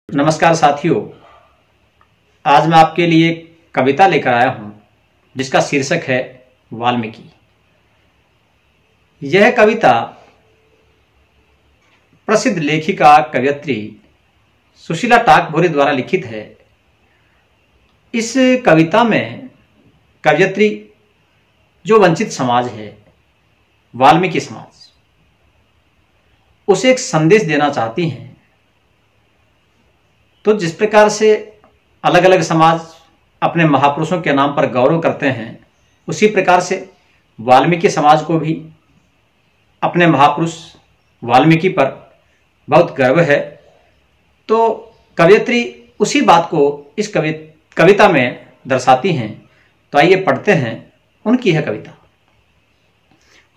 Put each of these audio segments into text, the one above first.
नमस्कार साथियों, आज मैं आपके लिए एक कविता लेकर आया हूं जिसका शीर्षक है वाल्मीकि। यह कविता प्रसिद्ध लेखिका कवयित्री सुशीला टाकभोरे द्वारा लिखित है। इस कविता में कवयित्री जो वंचित समाज है, वाल्मीकि समाज, उसे एक संदेश देना चाहती हैं। तो जिस प्रकार से अलग अलग समाज अपने महापुरुषों के नाम पर गौरव करते हैं, उसी प्रकार से वाल्मीकि समाज को भी अपने महापुरुष वाल्मीकि पर बहुत गर्व है। तो कवयित्री उसी बात को इस कविता में दर्शाती हैं। तो आइए पढ़ते हैं उनकी यह कविता।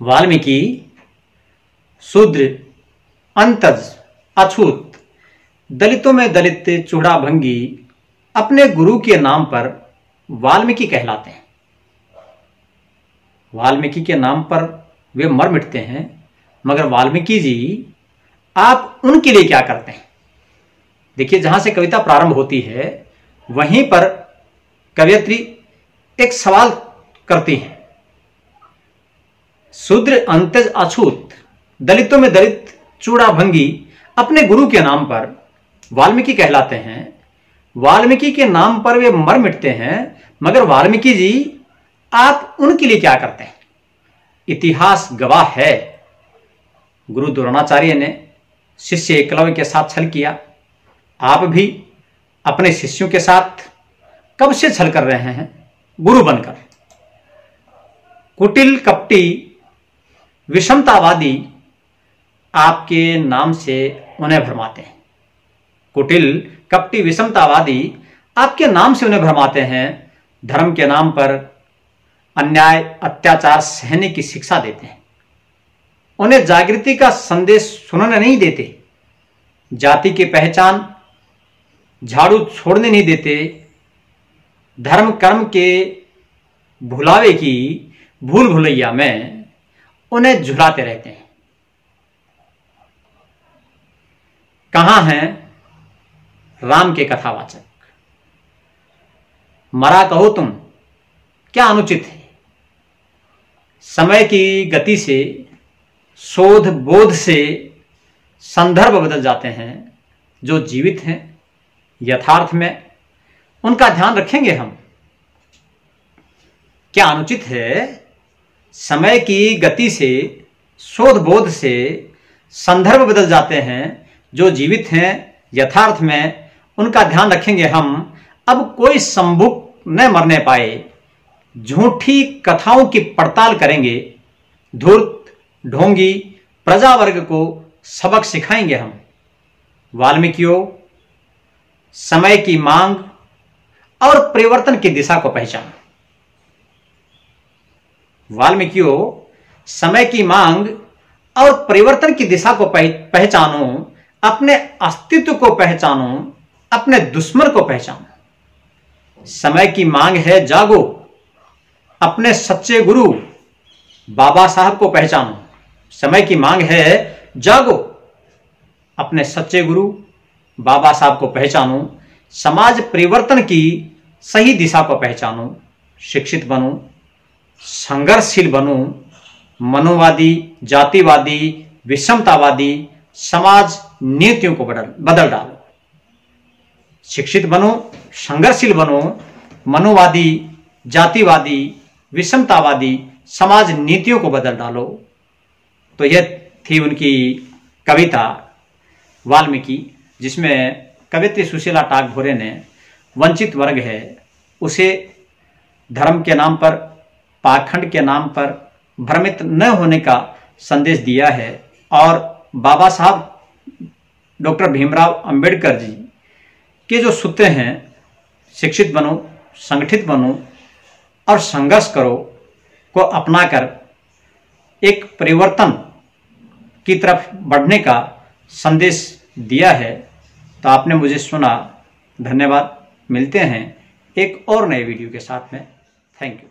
वाल्मीकि शूद्र अंतज अछूत, दलितों में दलित चूड़ा भंगी, अपने गुरु के नाम पर वाल्मीकि कहलाते हैं। वाल्मीकि के नाम पर वे मर मिटते हैं, मगर वाल्मीकि जी आप उनके लिए क्या करते हैं? देखिए, जहां से कविता प्रारंभ होती है वहीं पर कवयित्री एक सवाल करती हैं। शूद्र अंतज अछूत, दलितों में दलित चूड़ा भंगी, अपने गुरु के नाम पर वाल्मीकि कहलाते हैं। वाल्मीकि के नाम पर वे मर मिटते हैं, मगर वाल्मीकि जी आप उनके लिए क्या करते हैं? इतिहास गवाह है, गुरु द्रोणाचार्य ने शिष्य एकलव्य के साथ छल किया। आप भी अपने शिष्यों के साथ कब से छल कर रहे हैं? गुरु बनकर। कुटिल कपटी विषमतावादी आपके नाम से उन्हें भरमाते हैं। कुटिल कपटी विषमतावादी आपके नाम से उन्हें भरमाते हैं। धर्म के नाम पर अन्याय अत्याचार सहने की शिक्षा देते हैं। उन्हें जागृति का संदेश सुनाने नहीं देते। जाति की पहचान झाड़ू छोड़ने नहीं देते। धर्म कर्म के भुलावे की भूल भुलैया में उन्हें झुलाते रहते हैं। कहां हैं राम के कथावाचक? मरा कहो तुम, क्या अनुचित है? समय की गति से, शोध बोध से संदर्भ बदल जाते हैं। जो जीवित हैं यथार्थ में उनका ध्यान रखेंगे हम। क्या अनुचित है? समय की गति से, शोध बोध से संदर्भ बदल जाते हैं। जो जीवित हैं यथार्थ में उनका ध्यान रखेंगे हम। अब कोई संभुक न मरने पाए, झूठी कथाओं की पड़ताल करेंगे। धूर्त ढोंगी प्रजा वर्ग को सबक सिखाएंगे हम। वाल्मीकियों, समय की मांग और परिवर्तन की दिशा को पहचानो। वाल्मीकियों, समय की मांग और परिवर्तन की दिशा को पहचानो। अपने अस्तित्व को पहचानो, अपने दुश्मन को पहचानो। समय की मांग है, जागो। अपने सच्चे गुरु बाबा साहब को पहचानो। समय की मांग है, जागो। अपने सच्चे गुरु बाबा साहब को पहचानो। समाज परिवर्तन की सही दिशा को पहचानो। शिक्षित बनो, संघर्षशील बनो। मनोवादी, जातिवादी, विषमतावादी समाज नीतियों को बदल डालो। शिक्षित बनो, संघर्षशील बनो। मनोवादी, जातिवादी, विषमतावादी समाज नीतियों को बदल डालो। तो यह थी उनकी कविता वाल्मीकि, जिसमें कवयित्री सुशीला टाकभोरे ने वंचित वर्ग है उसे धर्म के नाम पर, पाखंड के नाम पर भ्रमित न होने का संदेश दिया है। और बाबा साहब डॉक्टर भीमराव अंबेडकर जी के जो सूत्र हैं, शिक्षित बनो, संगठित बनो और संघर्ष करो, को अपनाकर एक परिवर्तन की तरफ बढ़ने का संदेश दिया है। तो आपने मुझे सुना, धन्यवाद। मिलते हैं एक और नए वीडियो के साथ में। Thank you.